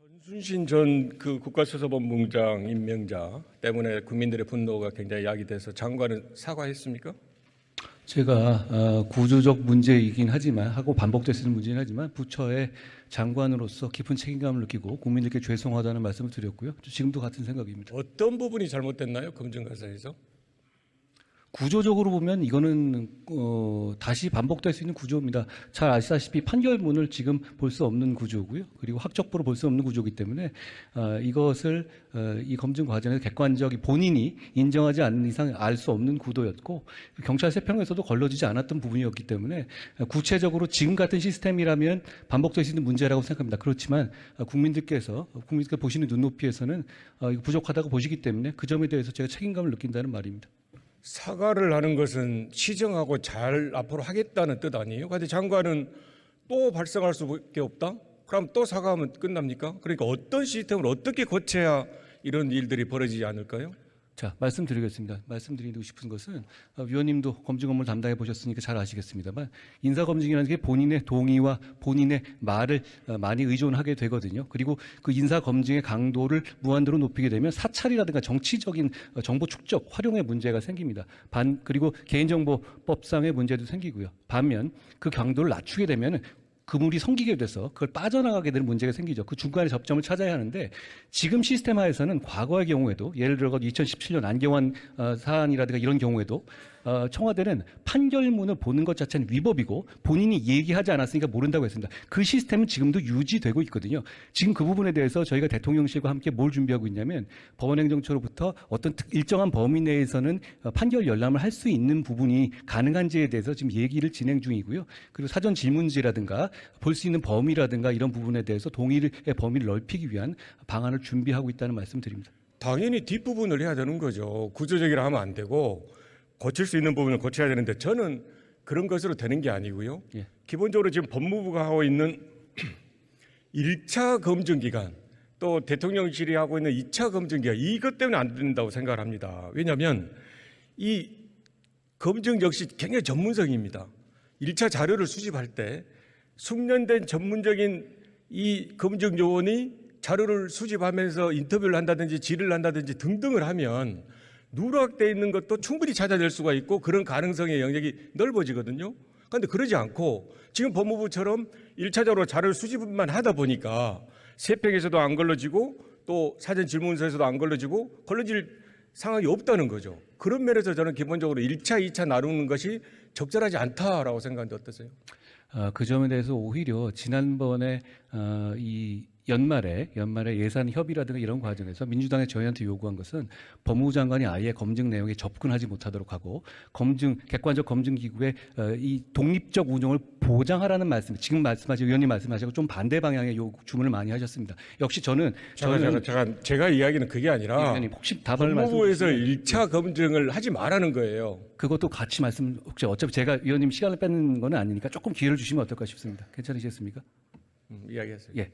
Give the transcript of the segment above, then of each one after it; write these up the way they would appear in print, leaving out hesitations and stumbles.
전순신 전 그 국가수사본부장 임명자 때문에 국민들의 분노가 굉장히 야기돼서 장관은 사과했습니까? 제가 구조적 문제이긴 하지만 하고 반복될 수 있는 문제긴 하지만 부처의 장관으로서 깊은 책임감을 느끼고 국민들께 죄송하다는 말씀을 드렸고요. 지금도 같은 생각입니다. 어떤 부분이 잘못됐나요? 검증 과정에서? 구조적으로 보면 이거는 다시 반복될 수 있는 구조입니다. 잘 아시다시피 판결문을 지금 볼 수 없는 구조고요. 그리고 학적부로 볼 수 없는 구조이기 때문에 이것을 이 검증 과정에서 객관적인 본인이 인정하지 않는 이상 알 수 없는 구도였고 경찰 세평에서도 걸러지지 않았던 부분이었기 때문에 구체적으로 지금 같은 시스템이라면 반복될 수 있는 문제라고 생각합니다. 그렇지만 국민들께서 보시는 눈높이에서는 이거 부족하다고 보시기 때문에 그 점에 대해서 제가 책임감을 느낀다는 말입니다. 사과를 하는 것은 시정하고 잘 앞으로 하겠다는 뜻 아니에요? 그런데 장관은 또 발생할 수밖에 없다? 그럼 또 사과하면 끝납니까? 그러니까 어떤 시스템을 어떻게 고쳐야 이런 일들이 벌어지지 않을까요? 자, 말씀드리겠습니다. 말씀드리고 싶은 것은 위원님도 검증 업무를 담당해 보셨으니까 잘 아시겠습니다만 인사검증이라는 게 본인의 동의와 본인의 말을 많이 의존하게 되거든요. 그리고 그 인사검증의 강도를 무한대로 높이게 되면 사찰이라든가 정치적인 정보 축적, 활용의 문제가 생깁니다. 그리고 개인정보법상의 문제도 생기고요. 반면 그 강도를 낮추게 되면 그물이 성기게 돼서 그걸 빠져나가게 되는 문제가 생기죠. 그 중간에 접점을 찾아야 하는데 지금 시스템하에서는 과거의 경우에도 예를 들어 2017년 안경환 사안이라든가 이런 경우에도 청와대는 판결문을 보는 것 자체는 위법이고 본인이 얘기하지 않았으니까 모른다고 했습니다. 그 시스템은 지금도 유지되고 있거든요. 지금 그 부분에 대해서 저희가 대통령실과 함께 뭘 준비하고 있냐면 법원행정처로부터 어떤 일정한 범위 내에서는 판결 열람을 할 수 있는 부분이 가능한지에 대해서 지금 얘기를 진행 중이고요. 그리고 사전 질문지라든가 볼 수 있는 범위라든가 이런 부분에 대해서 동의의 범위를 넓히기 위한 방안을 준비하고 있다는 말씀드립니다. 당연히 뒷부분을 해야 되는 거죠. 구조적이라 하면 안 되고 고칠 수 있는 부분을 고쳐야 되는데 저는 그런 것으로 되는 게 아니고요. 예. 기본적으로 지금 법무부가 하고 있는 1차 검증 기간 또 대통령실이 하고 있는 2차 검증 기간 이것 때문에 안 된다고 생각을 합니다. 왜냐하면 이 검증 역시 굉장히 전문성입니다. 1차 자료를 수집할 때 숙련된 전문적인 이 검증 요원이 자료를 수집하면서 인터뷰를 한다든지 질의를 한다든지 등등을 하면 누락되어 있는 것도 충분히 찾아낼 수가 있고 그런 가능성의 영역이 넓어지거든요. 그런데 그러지 않고 지금 법무부처럼 1차적으로 자료를 수집만 하다 보니까 세평에서도 안 걸러지고 또 사전 질문서에서도 안 걸러지고 걸러질 상황이 없다는 거죠. 그런 면에서 저는 기본적으로 1차, 2차 나누는 것이 적절하지 않다라고 생각하는데 어떠세요? 그 점에 대해서 오히려 지난번에 이 연말에 예산 협의라든가 이런 과정에서 민주당이 저희한테 요구한 것은 법무부 장관이 아예 검증 내용에 접근하지 못하도록 하고 객관적 검증 기구의 이 독립적 운영을 보장하라는 말씀, 지금 말씀하신 의원님 말씀하시고 좀 반대 방향의 주문을 많이 하셨습니다. 역시 저는 제가 이야기는 그게 아니라 의원님 혹시 답을 법무부에서 1차 검증을 하지 말라는 거예요. 그것도 같이 혹시 어차피 제가 의원님 시간을 뺏는 건 아니니까 조금 기회를 주시면 어떨까 싶습니다. 괜찮으시겠습니까? 이야기하세요. 예.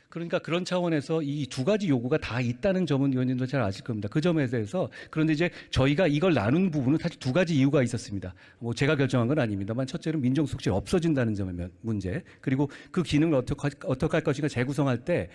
그러니까 그런 차원에서 이 두 가지 요구가 다 있다는 점은 의원님도 잘 아실 겁니다. 그 점에 대해서 그런데 이제 저희가 이걸 나눈 부분은 사실 두 가지 이유가 있었습니다. 뭐 제가 결정한 건 아닙니다만 첫째는 민정수석실이 없어진다는 점의 문제, 그리고 그 기능을 어떻게 할 것인가 재구성할 때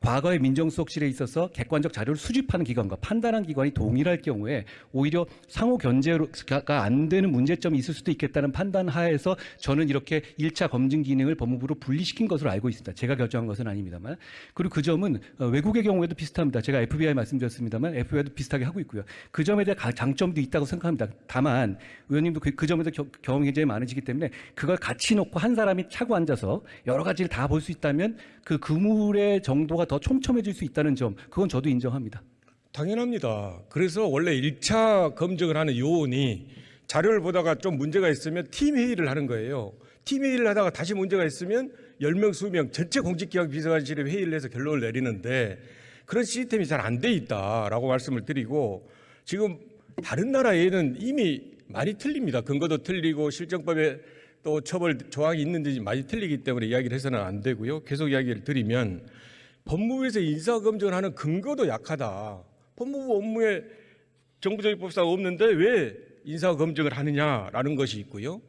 과거의 민정수석실에 있어서 객관적 자료를 수집하는 기관과 판단하는 기관이 동일할 경우에 오히려 상호 견제가 안 되는 문제점이 있을 수도 있겠다는 판단 하에서 저는 이렇게 1차 검증 기능을 법무부로 분리시킨 것으로 알고 있습니다. 제가 결정한 것은 아닙니다만. 그리고 그 점은 외국의 경우에도 비슷합니다. 제가 FBI 말씀드렸습니다만 FBI도 비슷하게 하고 있고요. 그 점에 대한 장점도 있다고 생각합니다. 다만 의원님도 그 점에서 경험이 굉장히 많으시기 때문에 그걸 같이 놓고 한 사람이 차고 앉아서 여러 가지를 다 볼 수 있다면 그 그물의 정도가 더 촘촘해질 수 있다는 점, 그건 저도 인정합니다. 당연합니다. 그래서 원래 1차 검증을 하는 요원이 자료를 보다가 좀 문제가 있으면 팀 회의를 하는 거예요. 팀 회의를 하다가 다시 문제가 있으면 10명, 20명 전체 공직기강 비서관실에 회의를 해서 결론을 내리는데 그런 시스템이 잘 안 돼 있다라고 말씀을 드리고 지금 다른 나라에는 이미 많이 틀립니다. 근거도 틀리고 실정법에 또 처벌 조항이 있는지 많이 틀리기 때문에 이야기를 해서는 안 되고요. 계속 이야기를 드리면 법무부에서 인사검증을 하는 근거도 약하다. 법무부 업무에 정부조직법상 없는데 왜 인사검증을 하느냐라는 것이 있고요.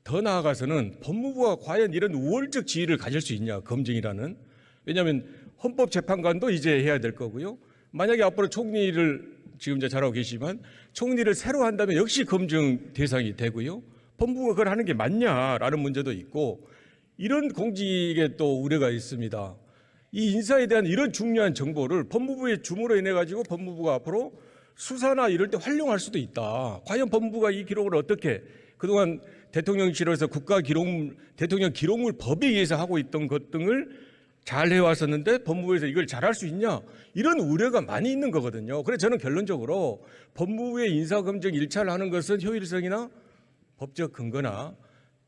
더 나아가서는 법무부가 과연 이런 우월적 지위를 가질 수 있냐, 검증이라는. 왜냐하면 헌법재판관도 이제 해야 될 거고요. 만약에 앞으로 총리를 지금 이제 잘하고 계시지만 총리를 새로 한다면 역시 검증 대상이 되고요. 법무부가 그걸 하는 게 맞냐라는 문제도 있고 이런 공직에 또 우려가 있습니다. 이 인사에 대한 이런 중요한 정보를 법무부에 주물러 인해 가지고 법무부가 앞으로 수사나 이럴 때 활용할 수도 있다. 과연 법무부가 이 기록을 어떻게 그동안 대통령실에서 대통령 기록물 법에 의해서 하고 있던 것 등을 잘 해왔었는데 법무부에서 이걸 잘할 수 있냐 이런 우려가 많이 있는 거거든요. 그래서 저는 결론적으로 법무부의 인사검증 1차를 하는 것은 효율성이나 법적 근거나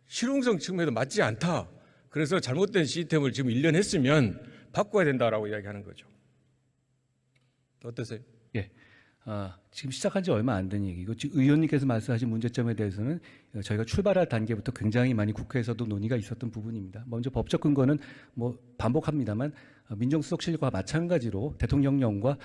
실용성 측면에도 맞지 않다. 그래서 잘못된 시스템을 지금 1년 했으면 바꿔야 된다라고 이야기하는 거죠. 어떠세요? 예. 지금 시작한 지 얼마 안 된 얘기고 지금 의원님께서 말씀하신 문제점에 대해서는 저희가 출발할 단계부터 굉장히 많이 국회에서도 논의가 있었던 부분입니다. 먼저 법적 근거는 뭐 반복합니다만 민정수석실과 마찬가지로 대통령령과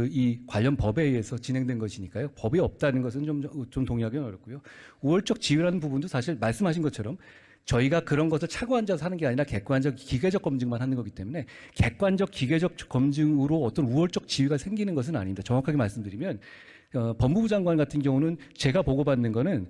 이 관련 법에 의해서 진행된 것이니까요. 법이 없다는 것은 좀 동의하기는 어렵고요. 우월적 지위라는 부분도 사실 말씀하신 것처럼 저희가 그런 것을 차고 앉아서 하는 게 아니라 객관적, 기계적 검증만 하는 거기 때문에 객관적, 기계적 검증으로 어떤 우월적 지위가 생기는 것은 아닙니다. 정확하게 말씀드리면 법무부 장관 같은 경우는 제가 보고받는 거는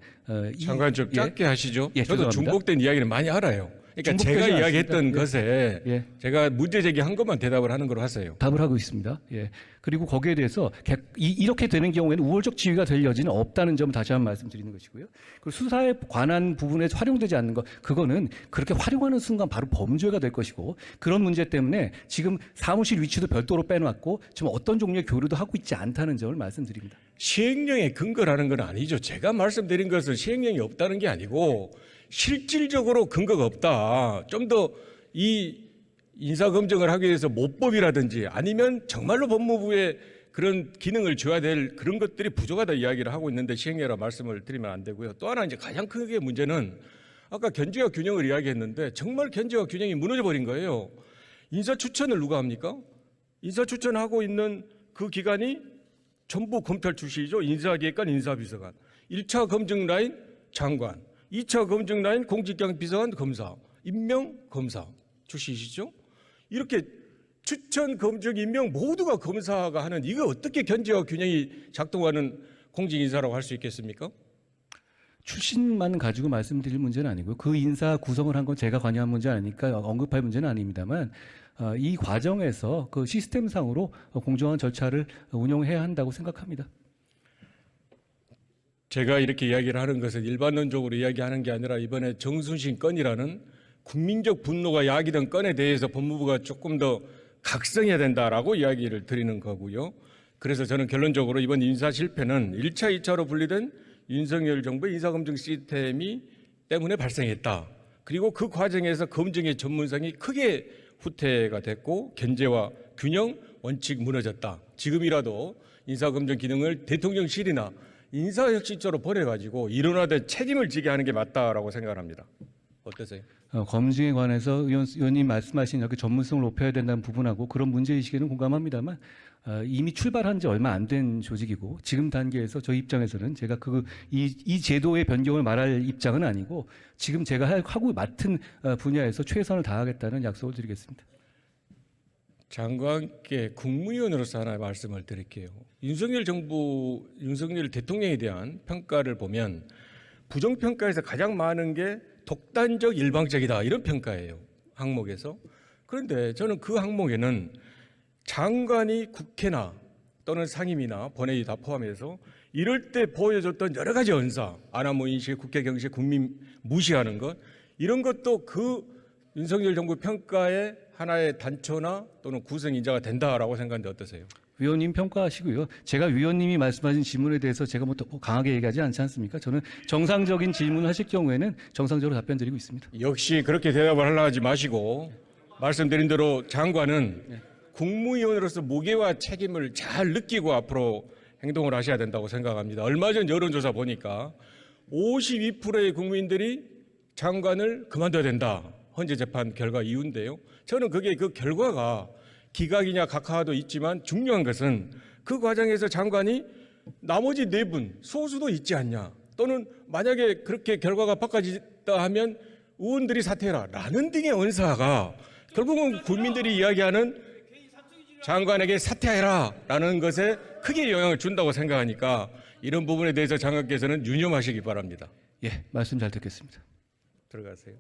장관 좀 짧게 하시죠. 예, 저도 죄송합니다. 중복된 이야기를 많이 알아요. 그러니까 제가 중복되지 이야기했던 않습니다. 것에 예. 제가 문제 제기한 것만 대답을 하는 걸로 하세요. 답을 하고 있습니다. 예. 그리고 거기에 대해서 이렇게 되는 경우에는 우월적 지위가 될 여지는 없다는 점을 다시 한번 말씀드리는 것이고요. 그리고 수사에 관한 부분에 활용되지 않는 것, 그거는 그렇게 활용하는 순간 바로 범죄가 될 것이고 그런 문제 때문에 지금 사무실 위치도 별도로 빼놨고 지금 어떤 종류의 교류도 하고 있지 않다는 점을 말씀드립니다. 시행령의 근거라는 건 아니죠. 제가 말씀드린 것은 시행령이 없다는 게 아니고 실질적으로 근거가 없다. 좀 더 이 인사검증을 하기 위해서 모법이라든지 아니면 정말로 법무부에 그런 기능을 줘야 될 그런 것들이 부족하다 이야기를 하고 있는데 시행령이라 말씀을 드리면 안 되고요. 또 하나 이제 가장 크게 문제는 아까 견제와 균형을 이야기했는데 정말 견제와 균형이 무너져 버린 거예요. 인사 추천을 누가 합니까? 인사 추천하고 있는 그 기관이 전부 검찰 출신이죠. 인사기획관, 인사비서관. 1차 검증 라인 장관, 2차 검증 라인 공직경 비서관 검사, 임명 검사 출신이시죠. 이렇게 추천, 검증, 임명 모두가 검사가 하는 이거 어떻게 견제와 균형이 작동하는 공직인사라고 할 수 있겠습니까? 출신만 가지고 말씀드릴 문제는 아니고요. 그 인사 구성을 한 건 제가 관여한 문제 아니니까 언급할 문제는 아닙니다만 이 과정에서 그 시스템상으로 공정한 절차를 운영해야 한다고 생각합니다. 제가 이렇게 이야기를 하는 것은 일반론적으로 이야기하는 게 아니라 이번에 정순신 건이라는 국민적 분노가 야기된 건에 대해서 법무부가 조금 더 각성해야 된다라고 이야기를 드리는 거고요. 그래서 저는 결론적으로 이번 인사 실패는 1차, 2차로 분리된 윤석열 정부의 인사검증 시스템이 때문에 발생했다. 그리고 그 과정에서 검증의 전문성이 크게 후퇴가 됐고 견제와 균형 원칙 무너졌다. 지금이라도 인사검증 기능을 대통령실이나 인사혁신처로 보내가지고 일원화된 책임을 지게 하는 게 맞다라고 생각합니다. 어떠세요? 검증에 관해서 의원님 말씀하신 이렇게 전문성을 높여야 된다는 부분하고 그런 문제의식에는 공감합니다만 이미 출발한 지 얼마 안 된 조직이고 지금 단계에서 저희 입장에서는 제가 이 제도의 변경을 말할 입장은 아니고 지금 제가 하고 맡은 분야에서 최선을 다하겠다는 약속을 드리겠습니다. 장관께 국무위원으로서 하나 말씀을 드릴게요. 윤석열 대통령에 대한 평가를 보면 부정평가에서 가장 많은 게 독단적 일방적이다 이런 평가예요. 항목에서. 그런데 저는 그 항목에는 장관이 국회나 또는 상임이나 본회의 다 포함해서 이럴 때 보여줬던 여러 가지 언사, 안하모 인식, 국회 경식, 국민 무시하는 것 이런 것도 그 윤석열 정부 평가의 하나의 단초나 또는 구성인자가 된다라고 생각하는데 어떠세요? 위원님 평가하시고요. 제가 위원님이 말씀하신 질문에 대해서 제가 뭐 강하게 얘기하지 않지 않습니까? 저는 정상적인 질문을 하실 경우에는 정상적으로 답변 드리고 있습니다. 역시 그렇게 대답을 하려 하지 마시고 말씀드린 대로 장관은 국무위원으로서 무게와 책임을 잘 느끼고 앞으로 행동을 하셔야 된다고 생각합니다. 얼마 전 여론조사 보니까 52%의 국민들이 장관을 그만둬야 된다. 헌재 재판 결과 이유인데요. 저는 그게 그 결과가 기각이냐 각하도 있지만 중요한 것은 그 과정에서 장관이 나머지 4분 소수도 있지 않냐 또는 만약에 그렇게 결과가 바꿔지다 하면 의원들이 사퇴해라 라는 등의 언사가 결국은 국민들이 이야기하는 장관에게 사퇴해라라는 것에 크게 영향을 준다고 생각하니까 이런 부분에 대해서 장관께서는 유념하시기 바랍니다. 예, 말씀 잘 듣겠습니다. 들어가세요.